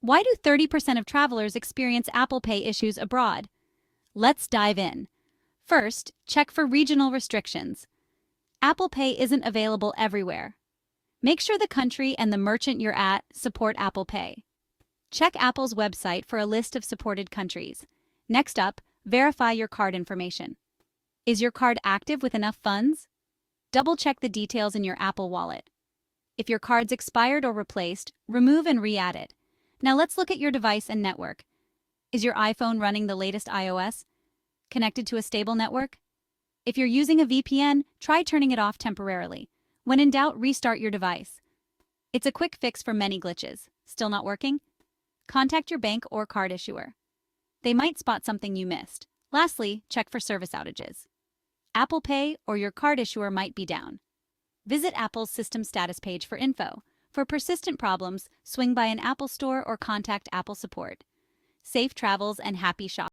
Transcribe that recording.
Why do 30% of travelers experience Apple Pay issues abroad? Let's dive in. First, check for regional restrictions. Apple Pay isn't available everywhere. Make sure the country and the merchant you're at support Apple Pay. Check Apple's website for a list of supported countries. Next up, verify your card information. Is your card active with enough funds? Double-check the details in your Apple Wallet. If your card's expired or replaced, remove and re-add it. Now let's look at your device and network. Is your iPhone running the latest iOS? Connected to a stable network? If you're using a VPN, try turning it off temporarily. When in doubt, restart your device. It's a quick fix for many glitches. Still not working? Contact your bank or card issuer. They might spot something you missed. Lastly, check for service outages. Apple Pay or your card issuer might be down. Visit Apple's system status page for info. For persistent problems, swing by an Apple store or contact Apple support. Safe travels and happy shopping.